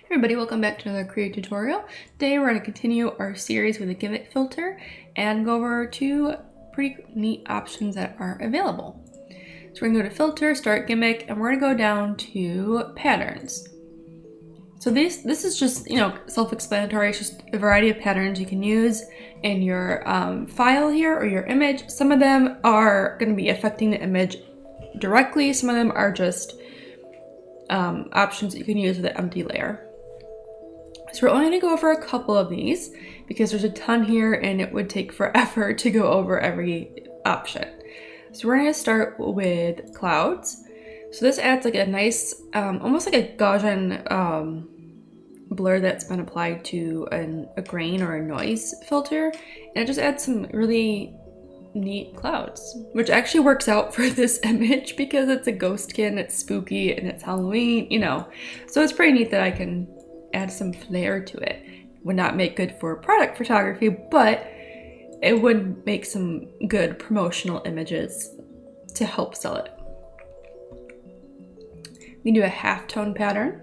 Hey everybody, welcome back to another Krita tutorial. Today we're going to continue our series with a gimmick filter and go over two pretty neat options that are available. So we're going to go to filter, start gimmick, and we're going to go down to patterns. So this is just, self-explanatory. It's just a variety of patterns you can use in your file here or your image. Some of them are going to be affecting the image directly. Some of them are just options that you can use with an empty layer. So we're only going to go over a couple of these because there's a ton here and it would take forever to go over every option. So we're going to start with clouds. So this adds like a nice, almost like a Gaussian blur that's been applied to a grain or a noise filter. And it just adds some really neat clouds, which actually works out for this image because it's a ghost skin, it's spooky, and it's Halloween, So it's pretty neat that I can add some flair to it. Would not make good for product photography, but it would make some good promotional images to help sell it. We can do a halftone pattern.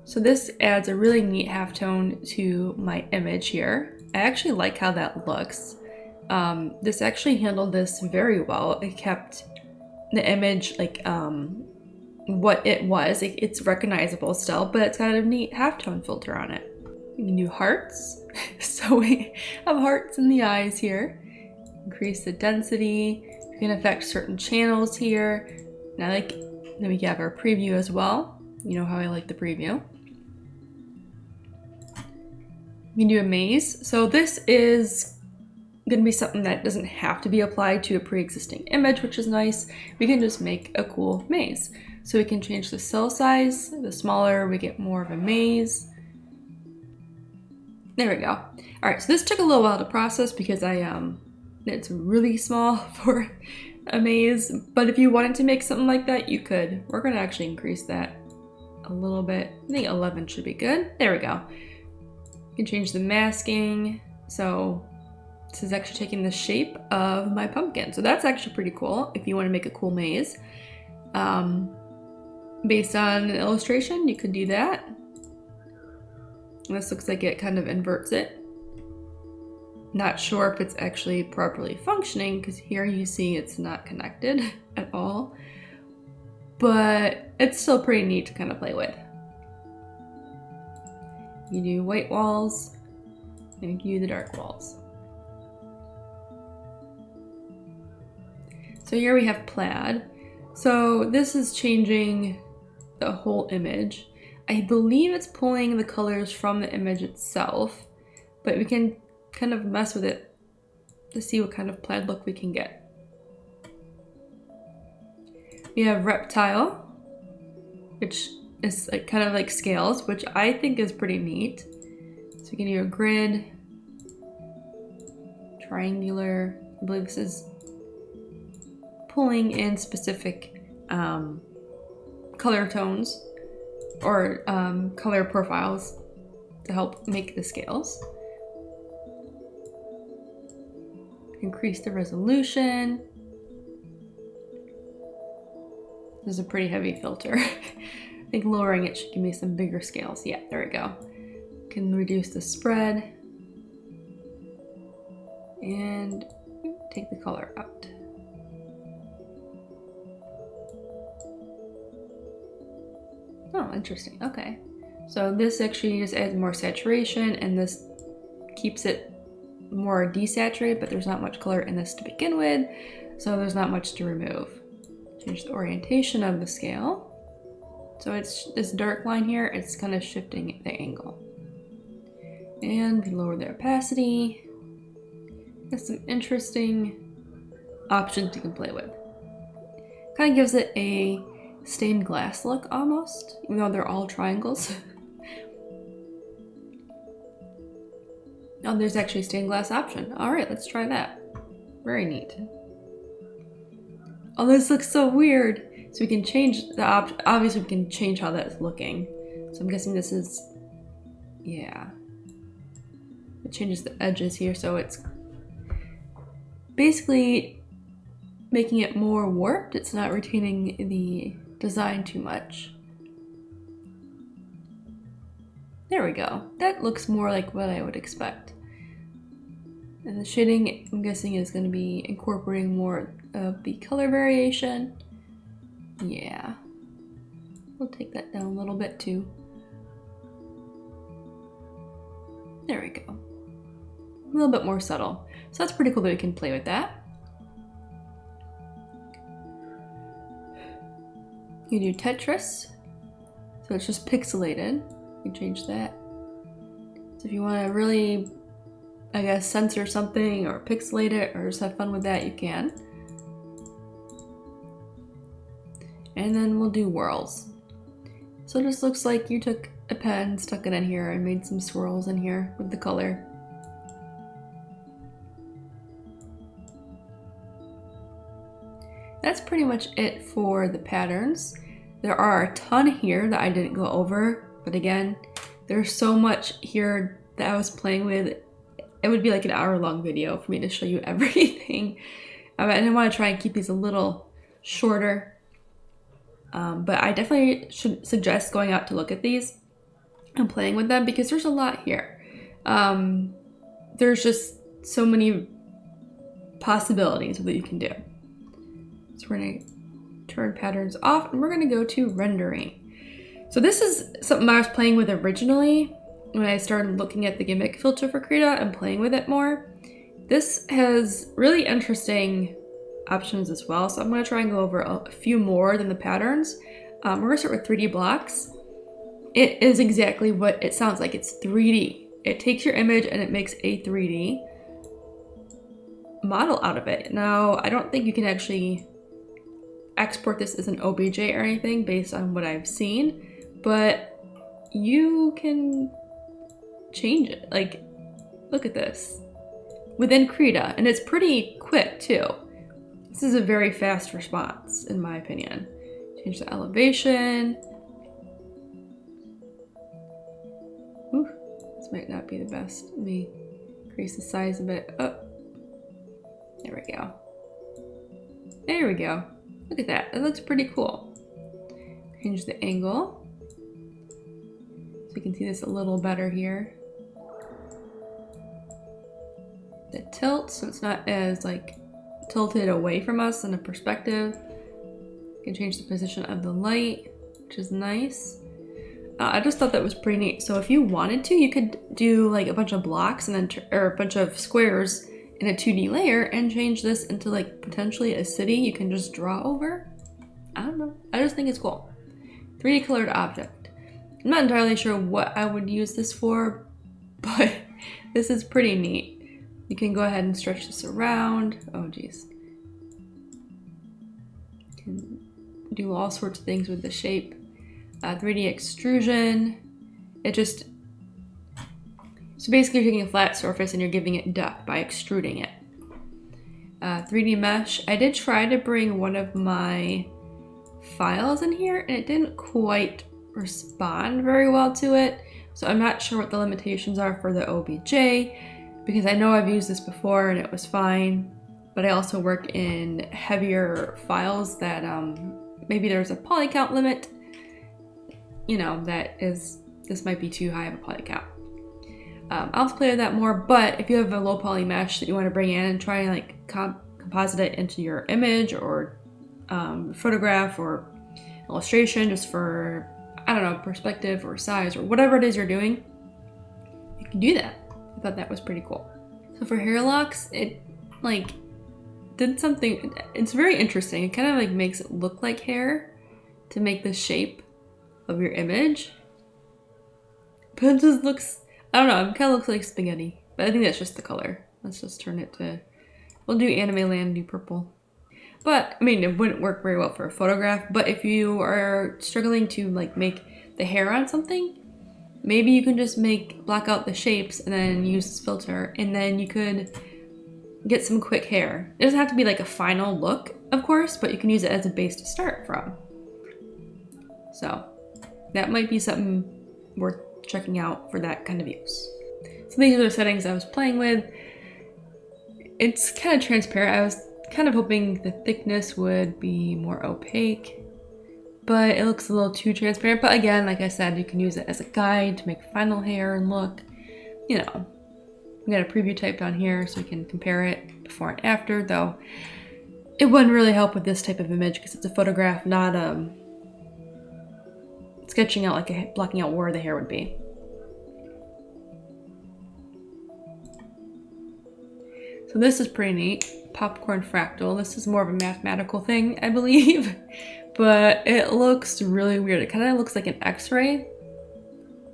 So this adds a really neat halftone to my image here. I actually like how that looks. This actually handled this very well. It kept the image like what it was. It's recognizable still, but it's got a neat halftone filter on it. We can do hearts. So we have hearts in the eyes here. Increase the density. We can affect certain channels here. And then we have our preview as well. You know how I like the preview. We can do a maze. So this is going to be something that doesn't have to be applied to a pre-existing image, which is nice. We can just make a cool maze. So we can change the cell size. The smaller, we get more of a maze. There we go. All right, so this took a little while to process because it's really small for a maze. But if you wanted to make something like that, you could. We're going to actually increase that a little bit. I think 11 should be good. There we go. You can change the masking. So this is actually taking the shape of my pumpkin. So that's actually pretty cool if you want to make a cool maze. Based on an illustration, you could do that. And this looks like it kind of inverts it. Not sure if it's actually properly functioning because here you see it's not connected at all. But it's still pretty neat to kind of play with. You do white walls and you can do the dark walls. So here we have plaid. So this is changing the whole image. I believe it's pulling the colors from the image itself, but we can kind of mess with it to see what kind of plaid look we can get. We have reptile, which is kind of like scales, which I think is pretty neat. So we can do a grid, triangular. I believe this is pulling in specific color tones or color profiles to help make the scales. Increase the resolution. This is a pretty heavy filter. I think lowering it should give me some bigger scales. Yeah, there we go. Can reduce the spread and take the color out. Oh, interesting. Okay. So this actually just adds more saturation and this keeps it more desaturated, but there's not much color in this to begin with, so there's not much to remove. Change the orientation of the scale. So it's this dark line here, it's kind of shifting the angle. And we lower the opacity. There's some interesting options you can play with. Kind of gives it a stained glass look almost, even though they're all triangles. Oh, there's actually a stained glass option. All right, let's try that. Very neat. Oh, this looks so weird. So we can change the obviously we can change how that's looking. So I'm guessing this is, yeah. It changes the edges here, so it's basically making it more warped. It's not retaining the design too much. There we go. That looks more like what I would expect. And the shading, I'm guessing, is going to be incorporating more of the color variation. Yeah. We'll take that down a little bit too. There we go. A little bit more subtle. So that's pretty cool that we can play with that. You do Tetris. So it's just pixelated. You change that. So if you want to really, I guess, censor something or pixelate it or just have fun with that, you can. And then we'll do whirls. So it just looks like you took a pen, stuck it in here, and made some swirls in here with the color. That's pretty much it for the patterns. There are a ton here that I didn't go over, but again, there's so much here that I was playing with. It would be like an hour-long video for me to show you everything. And I want to try and keep these a little shorter. But I definitely should suggest going out to look at these and playing with them because there's a lot here. There's just so many possibilities of what you can do. So we're going to turn patterns off and we're going to go to rendering. So this is something I was playing with originally when I started looking at the gimmick filter for Krita and playing with it more. This has really interesting options as well. So I'm going to try and go over a few more than the patterns. We're going to start with 3D blocks. It is exactly what it sounds like. It's 3D. It takes your image and it makes a 3D model out of it. Now, I don't think you can actually export this as an OBJ or anything based on what I've seen, but you can change it. Like, look at this within Krita, and it's pretty quick too. This is a very fast response, in my opinion. Change the elevation. Ooh, this might not be the best. Let me increase the size a bit. Oh, there we go. There we go. Look at that. That looks pretty cool. Change the angle. So you can see this a little better here. The tilt, so it's not as like tilted away from us in a perspective. You can change the position of the light, which is nice. I just thought that was pretty neat. So if you wanted to, you could do like a bunch of blocks and then or a bunch of squares in a 2D layer and change this into like potentially a city you can just draw over. I don't know. I just think it's cool. 3D colored object. I'm not entirely sure what I would use this for, but this is pretty neat. You can go ahead and stretch this around. Oh geez. You can do all sorts of things with the shape. 3D extrusion. So basically you're taking a flat surface and you're giving it depth by extruding it. 3D mesh. I did try to bring one of my files in here and it didn't quite respond very well to it. So I'm not sure what the limitations are for the OBJ because I know I've used this before and it was fine. But I also work in heavier files that maybe there's a poly count limit. You know, this might be too high of a poly count. I'll play with that more, but if you have a low poly mesh that you want to bring in and try and like composite it into your image or photograph or illustration just for, I don't know, perspective or size or whatever it is you're doing, you can do that. I thought that was pretty cool. So for hair locks, it like did something, it's very interesting. It kind of like makes it look like hair to make the shape of your image. But it just looks, I don't know, it kind of looks like spaghetti, but I think that's just the color. Let's just turn it to, we'll do Anime Land, do purple. But, I mean, it wouldn't work very well for a photograph, but if you are struggling to like make the hair on something, maybe you can just block out the shapes and then use this filter, and then you could get some quick hair. It doesn't have to be like a final look, of course, but you can use it as a base to start from. So, that might be something worth checking out for that kind of use. So these are the settings I was playing with. It's kind of transparent. I was kind of hoping the thickness would be more opaque, but it looks a little too transparent. But again, like I said, you can use it as a guide to make final hair and look. You know, we got a preview typed on here so you can compare it before and after, though it wouldn't really help with this type of image because it's a photograph, not sketching out, like blocking out where the hair would be. So this is pretty neat. Popcorn fractal. This is more of a mathematical thing, I believe, but it looks really weird. It kind of looks like an X-ray,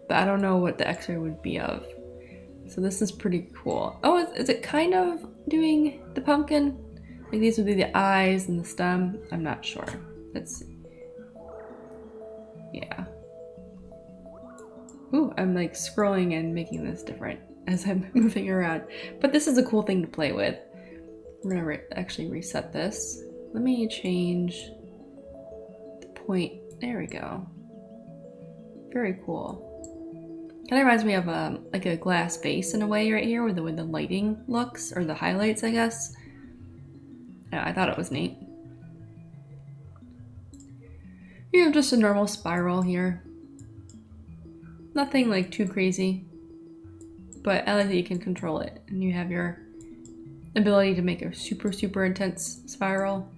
but I don't know what the X-ray would be of. So this is pretty cool. Oh, is it kind of doing the pumpkin? Like these would be the eyes and the stem. I'm not sure. Let's see. Yeah. Ooh, I'm like scrolling and making this different as I'm moving around. But this is a cool thing to play with. I'm gonna actually reset this. Let me change the point. There we go. Very cool. Kind of reminds me of like a glass base in a way right here, with the way the lighting looks, or the highlights, I guess. Yeah, I thought it was neat. You have just a normal spiral here. Nothing like too crazy, but I like that you can control it, and you have your ability to make a super intense spiral.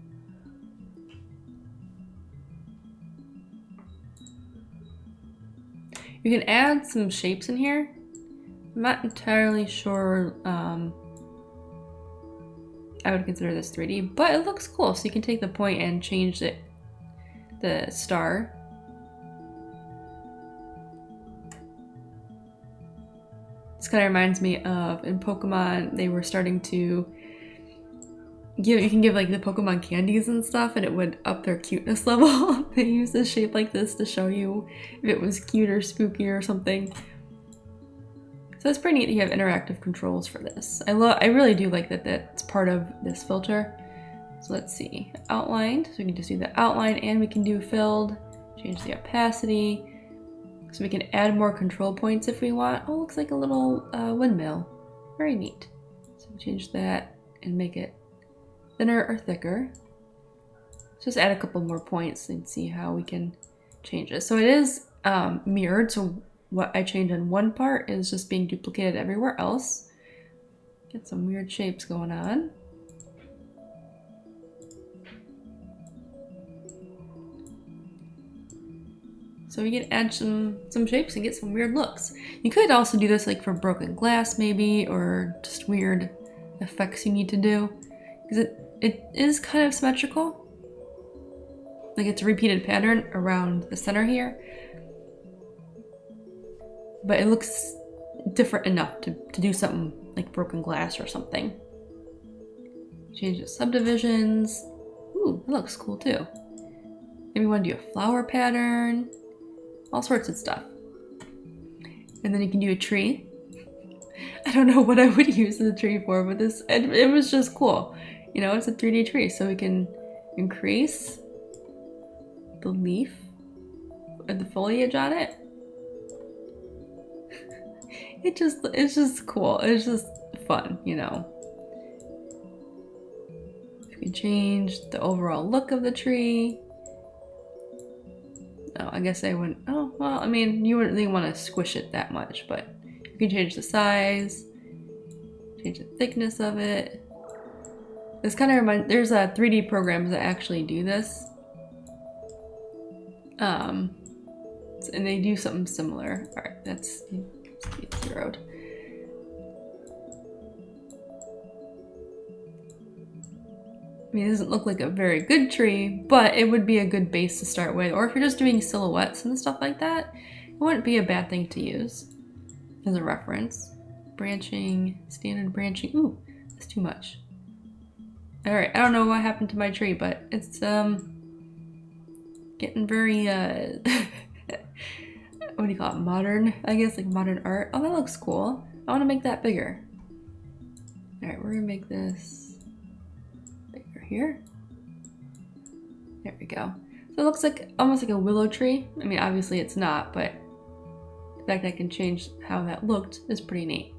You can add some shapes in here. I'm not entirely sure I would consider this 3D, but it looks cool. So you can take the point and change it, the star. This kind of reminds me of in Pokemon, they were starting to you can give like the Pokemon candies and stuff, and it would up their cuteness level. They use a shape like this to show you if it was cute or spooky or something. So it's pretty neat that you have interactive controls for this. I really do like that that's part of this filter. So let's see, outlined. So we can just do the outline, and we can do filled, change the opacity. So we can add more control points if we want. Oh, looks like a little windmill. Very neat. So we'll change that and make it thinner or thicker. Just add a couple more points and see how we can change it. So it is mirrored, so what I change in one part is just being duplicated everywhere else. Get some weird shapes going on. So we can add some shapes and get some weird looks. You could also do this like for broken glass maybe, or just weird effects you need to do. Because it is kind of symmetrical. Like it's a repeated pattern around the center here. But it looks different enough to do something like broken glass or something. Change the subdivisions. Ooh, that looks cool too. Maybe you want to do a flower pattern. All sorts of stuff. And then you can do a tree. I don't know what I would use the tree for, but it was just cool. You know, it's a 3D tree, so we can increase the leaf and the foliage on it. It's just cool. It's just fun, you know. You can change the overall look of the tree. Oh, I guess I wouldn't. Oh, well, I mean, you wouldn't really want to squish it that much, but you can change the size, change the thickness of it. This kind of reminds, there's 3D programs that actually do this. And they do something similar. All right, that's zeroed. I mean, it doesn't look like a very good tree, but it would be a good base to start with. Or if you're just doing silhouettes and stuff like that, it wouldn't be a bad thing to use as a reference. Branching, standard branching. Ooh, that's too much. All right, I don't know what happened to my tree, but it's getting very what do you call it? Modern, I guess, like modern art. Oh, that looks cool. I want to make that bigger. All right, we're gonna make this bigger here. There we go. So it looks like almost like a willow tree. I mean, obviously it's not, but the fact that I can change how that looked is pretty neat.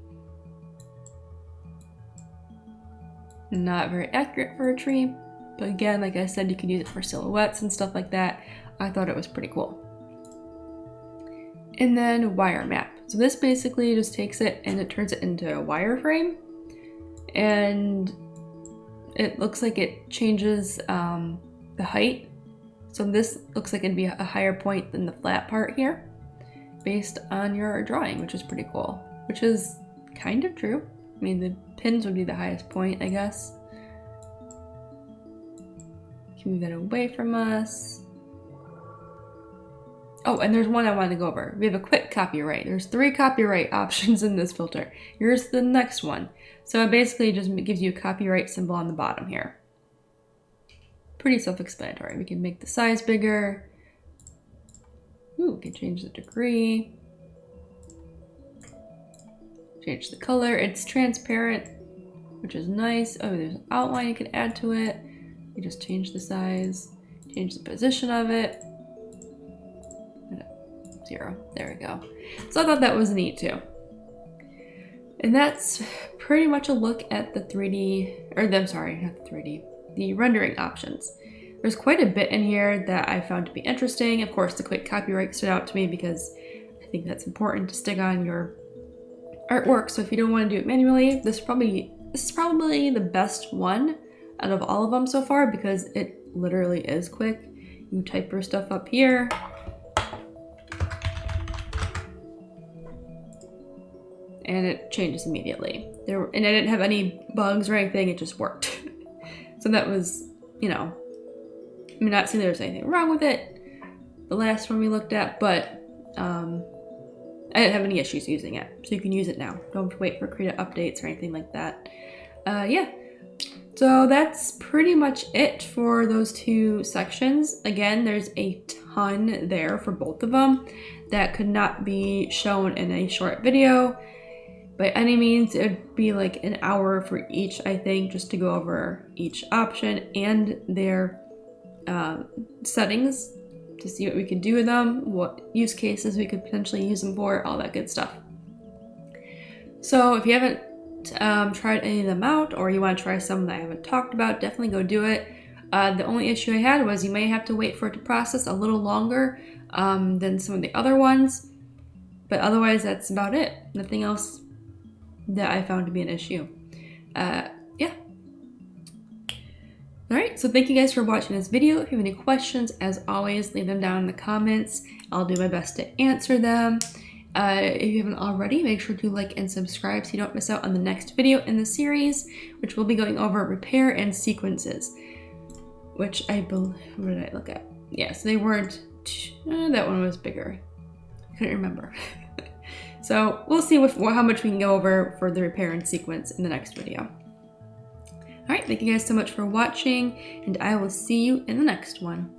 Not very accurate for a tree, but again, like I said, you can use it for silhouettes and stuff like that. I thought it was pretty cool. And then wire map. So this basically just takes it and it turns it into a wireframe. And it looks like it changes the height. So this looks like it'd be a higher point than the flat part here based on your drawing, which is pretty cool, which is kind of true. I mean, the pins would be the highest point, I guess. Can move that away from us. Oh, and there's one I wanted to go over. We have a quick copyright. There's 3 copyright options in this filter. Here's the next one. So it basically just gives you a copyright symbol on the bottom here. Pretty self-explanatory. We can make the size bigger. Ooh, we can change the degree. Change the color. It's transparent, which is nice. Oh, there's an outline you can add to it. You just change the size, change the position of it. 0. There we go. So I thought that was neat too. And that's pretty much a look at the 3D, or I'm sorry, not the 3D, the rendering options. There's quite a bit in here that I found to be interesting. Of course, the quick copyright stood out to me because I think that's important to stick on your artwork. So if you don't want to do it manually, this is probably the best one out of all of them so far because it literally is quick. You type your stuff up here. And it changes immediately. And I didn't have any bugs or anything, it just worked. So that was, you know, I'm not saying there's anything wrong with it, the last one we looked at, but I didn't have any issues using it. So you can use it now. Don't have to wait for Krita updates or anything like that. Yeah, so that's pretty much it for those 2 sections. Again, there's a ton there for both of them that could not be shown in a short video. By any means, it would be like an hour for each, I think, just to go over each option and their settings to see what we could do with them, what use cases we could potentially use them for, all that good stuff. So if you haven't tried any of them out, or you want to try some that I haven't talked about, definitely go do it. The only issue I had was you may have to wait for it to process a little longer than some of the other ones, but otherwise that's about it. Nothing else that I found to be an issue. Yeah. Alright, so thank you guys for watching this video. If you have any questions, as always, leave them down in the comments. I'll do my best to answer them. If you haven't already, make sure to like and subscribe so you don't miss out on the next video in the series, which will be going over repair and sequences, which I believe, what did I look at? Yes, they weren't, that one was bigger. I couldn't remember. So we'll see how much we can go over for the repair and sequence in the next video. Alright, thank you guys so much for watching, and I will see you in the next one.